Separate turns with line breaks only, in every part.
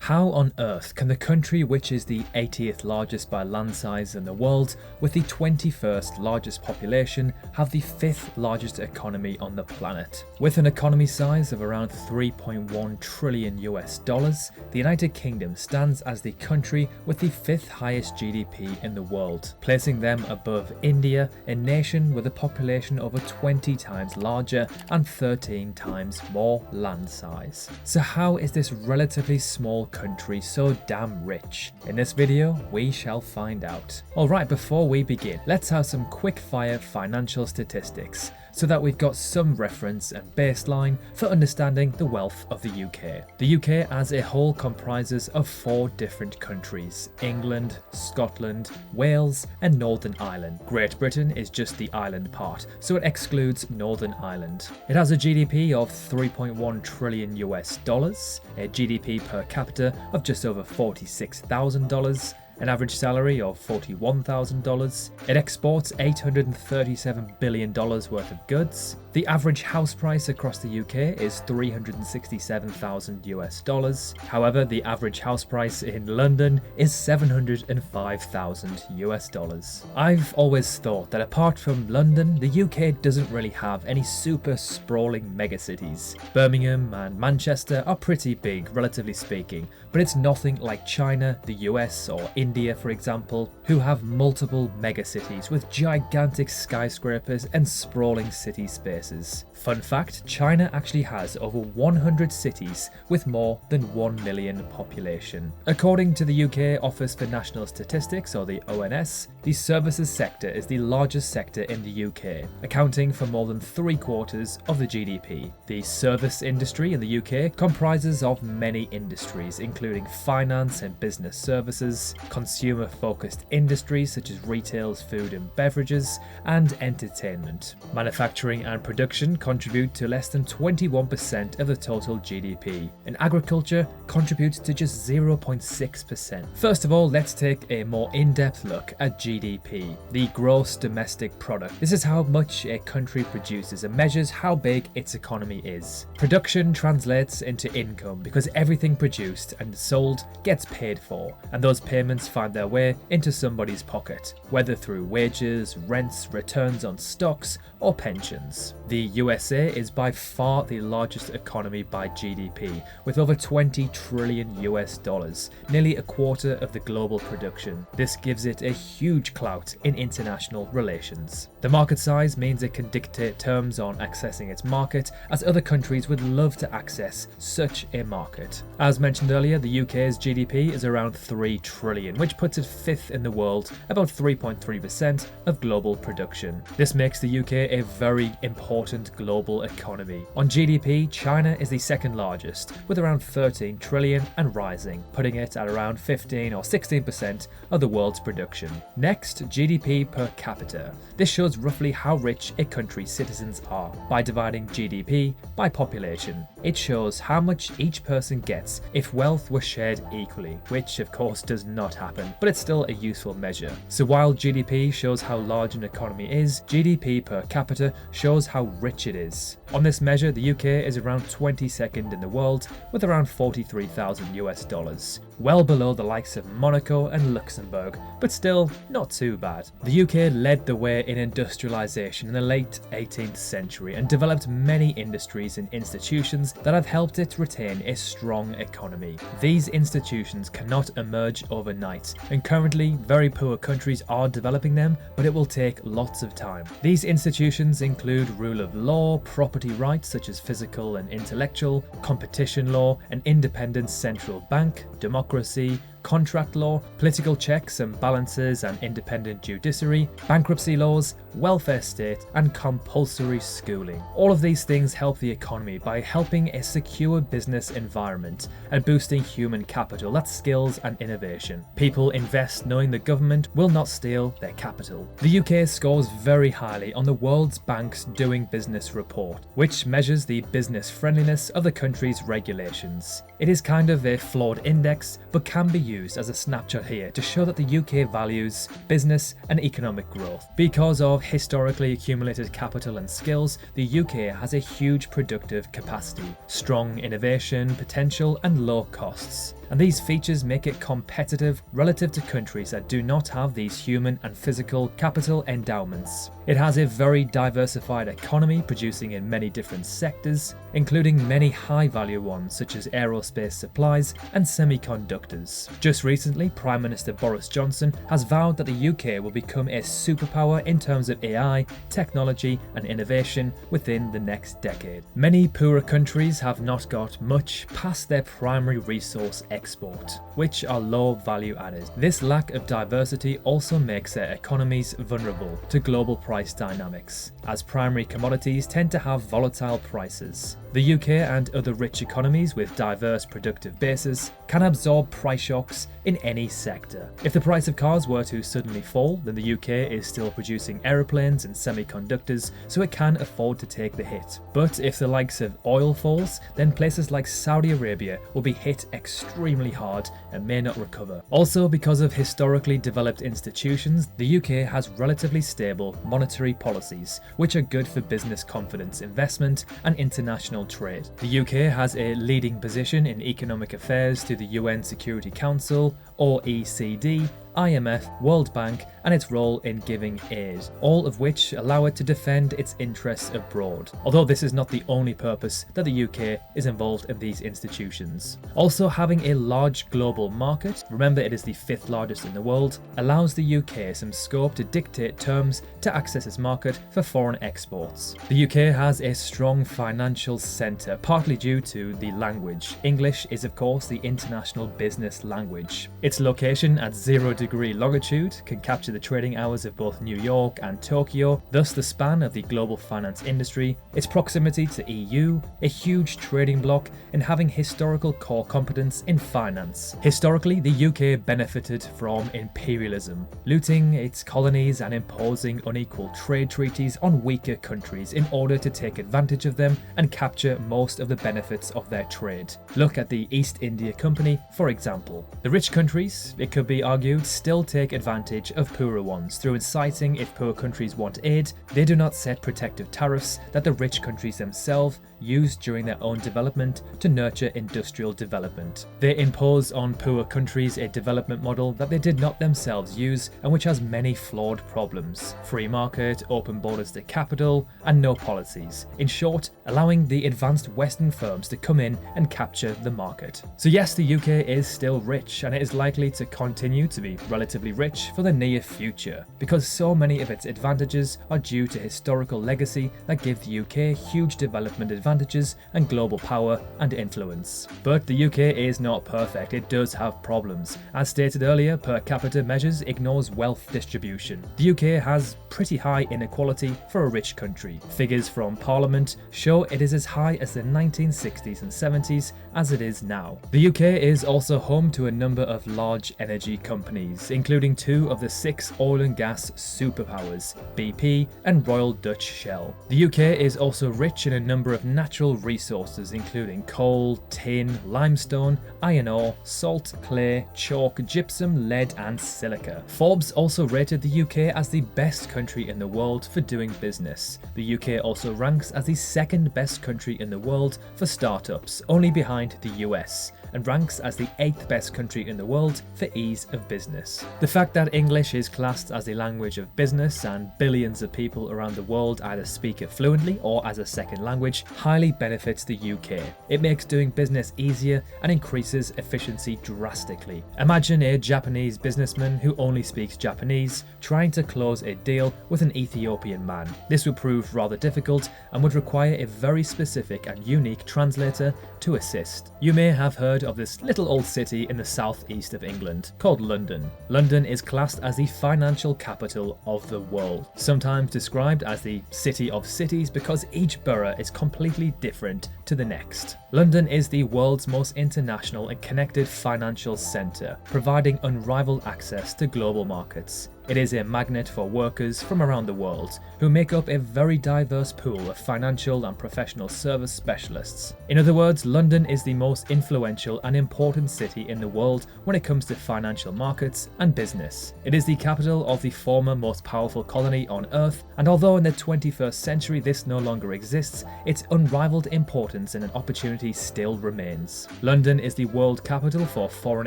How on earth can the country which is the 80th largest by land size in the world, with the 21st largest population, have the 5th largest economy on the planet? With an economy size of around 3.1 trillion US dollars, the United Kingdom stands as the country with the 5th highest GDP in the world, placing them above India, a nation with a population over 20 times larger and 13 times more land size. So how is this relatively small country so damn rich? In this video, we shall find out. Alright, before we begin, let's have some quick fire financial statistics so that we've got some reference and baseline for understanding the wealth of the UK. The UK as a whole comprises of 4 different countries: England, Scotland, Wales and Northern Ireland. Great Britain is just the island part, so it excludes Northern Ireland. It has a GDP of 3.1 trillion US dollars, a GDP per capita of just over $46,000, an average salary of $41,000. It exports $837 billion worth of goods. The average house price across the UK is $367,000 US dollars. However, the average house price in London is $705,000 US dollars. I've always thought that apart from London, the UK doesn't really have any super sprawling megacities. Birmingham and Manchester are pretty big, relatively speaking, but it's nothing like China, the US or India, for example, who have multiple megacities with gigantic skyscrapers and sprawling city spaces. Fun fact, China actually has over 100 cities with more than 1 million population. According to the UK Office for National Statistics, or the ONS, the services sector is the largest sector in the UK, accounting for more than 3/4 of the GDP. The service industry in the UK comprises of many industries, including finance and business services, consumer-focused industries such as retail, food and beverages, and entertainment. Manufacturing and production contribute to less than 21% of the total GDP, and agriculture contributes to just 0.6%. First of all, let's take a more in-depth look at GDP, the gross domestic product. This is how much a country produces and measures how big its economy is. Production translates into income because everything produced and sold gets paid for, and those payments find their way into somebody's pocket, whether through wages, rents, returns on stocks, or pensions. The USA is by far the largest economy by GDP, with over 20 trillion US dollars, nearly a quarter of the global production. This gives it a huge clout in international relations. The market size means it can dictate terms on accessing its market, as other countries would love to access such a market. As mentioned earlier, the UK's GDP is around 3 trillion, which puts it 5th in the world, about 3.3% of global production. This makes the UK a very important global economy. On GDP, China is the second largest, with around 13 trillion and rising, putting it at around 15 or 16% of the world's production. Next, GDP per capita. This shows roughly how rich a country's citizens are by dividing GDP by population. It shows how much each person gets if wealth were shared equally, which of course does not happen, but it's still a useful measure. So while GDP shows how large an economy is, GDP per capita shows how rich it is. On this measure, the UK is around 22nd in the world with around 43,000 US dollars, well below the likes of Monaco and Luxembourg, but still not too bad. The UK led the way in industrialisation in the late 18th century and developed many industries and institutions that have helped it retain a strong economy. These institutions cannot emerge overnight, and currently very poor countries are developing them, but it will take lots of time. These institutions include rule of law, property rights such as physical and intellectual, competition law, an independent central bank, democracy, contract law, political checks and balances and independent judiciary, bankruptcy laws, welfare state, and compulsory schooling. All of these things help the economy by helping a secure business environment and boosting human capital, that's skills and innovation. People invest knowing the government will not steal their capital. The UK scores very highly on the World Bank's Doing Business report, which measures the business friendliness of the country's regulations. It is kind of a flawed index, but can be used as a snapshot here to show that the UK values business and economic growth. Because of historically accumulated capital and skills, the UK has a huge productive capacity, strong innovation potential and low costs. and these features make it competitive relative to countries that do not have these human and physical capital endowments. It has a very diversified economy, producing in many different sectors, including many high-value ones such as aerospace supplies and semiconductors. Just recently, Prime Minister Boris Johnson has vowed that the UK will become a superpower in terms of AI, technology and innovation within the next decade. Many poorer countries have not got much past their primary resource export, which are low value added. This lack of diversity also makes their economies vulnerable to global price dynamics, as primary commodities tend to have volatile prices. The UK and other rich economies with diverse productive bases can absorb price shocks in any sector. If the price of cars were to suddenly fall, then the UK is still producing aeroplanes and semiconductors, so it can afford to take the hit. But if the likes of oil falls, then places like Saudi Arabia will be hit extremely hard and may not recover. Also, because of historically developed institutions, the UK has relatively stable monetary policies, which are good for business confidence, investment and international trade. The UK has a leading position in economic affairs to the UN Security Council, OECD, IMF, World Bank, and its role in giving aid, all of which allow it to defend its interests abroad. Although this is not the only purpose that the UK is involved in these institutions. Also, having a large global market, remember it is the 5th largest in the world, allows the UK some scope to dictate terms to access its market for foreign exports. The UK has a strong financial centre, partly due to the language. English is of course the international business language. Its location at 0° longitude can capture the trading hours of both New York and Tokyo, thus the span of the global finance industry, its proximity to EU, a huge trading bloc, and having historical core competence in finance. Historically, the UK benefited from imperialism, looting its colonies and imposing unequal trade treaties on weaker countries in order to take advantage of them and capture most of the benefits of their trade. Look at the East India Company, for example. The rich countries, it could be argued, still take advantage of poorer ones through inciting if poor countries want aid. They do not set protective tariffs that the rich countries themselves use during their own development to nurture industrial development. They impose on poor countries a development model that they did not themselves use and which has many flawed problems. Free market, open borders to capital, and no policies. In short, allowing the advanced Western firms to come in and capture the market. So yes, the UK is still rich, and it is likely to continue to be relatively rich for the near future, because so many of its advantages are due to historical legacy that give the UK huge development advantages and global power and influence. But the UK is not perfect, it does have problems. As stated earlier, per capita measures ignores wealth distribution. The UK has pretty high inequality for a rich country. Figures from Parliament show it is as high as the 1960s and 70s as it is now. The UK is also home to a number of large energy companies, including 2 of the 6 oil and gas superpowers, BP and Royal Dutch Shell. The UK is also rich in a number of natural resources, including coal, tin, limestone, iron ore, salt, clay, chalk, gypsum, lead and silica. Forbes also rated the UK as the best country in the world for doing business. The UK also ranks as the 2nd best country in the world for startups, only behind the US, and ranks as the 8th best country in the world for ease of business. The fact that English is classed as the language of business and billions of people around the world either speak it fluently or as a second language highly benefits the UK. It makes doing business easier and increases efficiency drastically. Imagine a Japanese businessman who only speaks Japanese trying to close a deal with an Ethiopian man. This would prove rather difficult and would require a very specific and unique translator to assist. You may have heard of this little old city in the southeast of England called London. London is classed as the financial capital of the world, sometimes described as the city of cities because each borough is completely different to the next. London is the world's most international and connected financial centre, providing unrivaled access to global markets. It is a magnet for workers from around the world who make up a very diverse pool of financial and professional service specialists. In other words, London is the most influential and important city in the world when it comes to financial markets and business. It is the capital of the former most powerful colony on Earth, and although in the 21st century this no longer exists, its unrivaled importance and an opportunity still remains. London is the world capital for foreign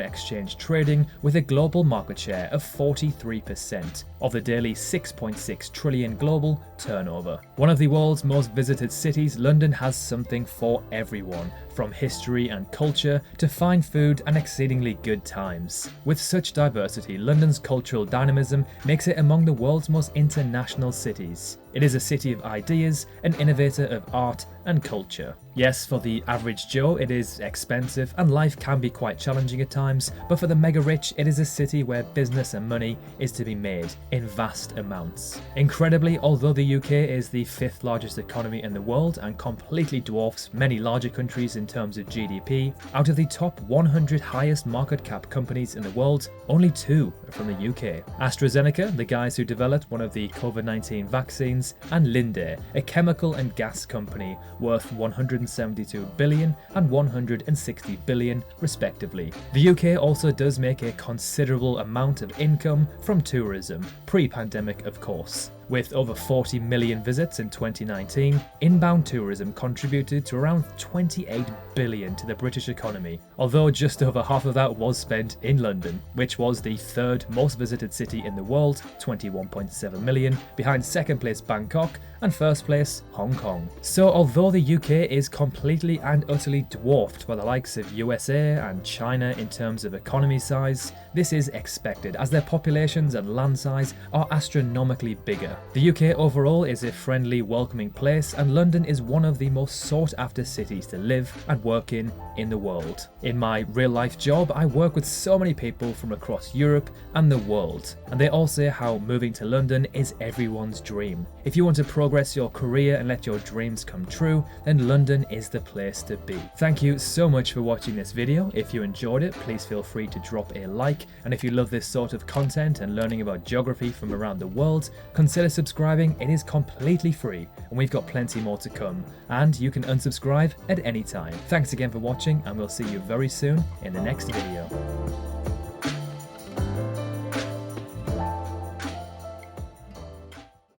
exchange trading with a global market share of 43% of the daily 6.6 trillion global turnover. One of the world's most visited cities, London has something for everyone, from history and culture to fine food and exceedingly good times. With such diversity, London's cultural dynamism makes it among the world's most international cities. It is a city of ideas, an innovator of art and culture. Yes, for the average Joe, it is expensive and life can be quite challenging at times, but for the mega rich, it is a city where business and money is to be made in vast amounts. Incredibly, although the UK is the 5th largest economy in the world and completely dwarfs many larger countries in terms of GDP, out of the top 100 highest market cap companies in the world, only 2 are from the UK. AstraZeneca, the guys who developed one of the COVID-19 vaccines, and Linde, a chemical and gas company worth 172 billion and 160 billion respectively. The UK also does make a considerable amount of income from tourism, pre-pandemic of course. With over 40 million visits in 2019, inbound tourism contributed to around 28 billion to the British economy, although just over half of that was spent in London, which was the 3rd most visited city in the world, 21.7 million, behind second place Bangkok and first place Hong Kong. So although the UK is completely and utterly dwarfed by the likes of USA and China in terms of economy size, this is expected as their populations and land size are astronomically bigger. The UK overall is a friendly, welcoming place, and London is one of the most sought after cities to live and work in the world. In my real life job, I work with so many people from across Europe and the world, and they all say how moving to London is everyone's dream. If you want to progress your career and let your dreams come true, then London is the place to be. Thank you so much for watching this video. If you enjoyed it, please feel free to drop a like, and if you love this sort of content and learning about geography from around the world, consider subscribing. It is completely free, and we've got plenty more to come, and you can unsubscribe at any time. Thanks again for watching, and we'll see you very soon in the next video.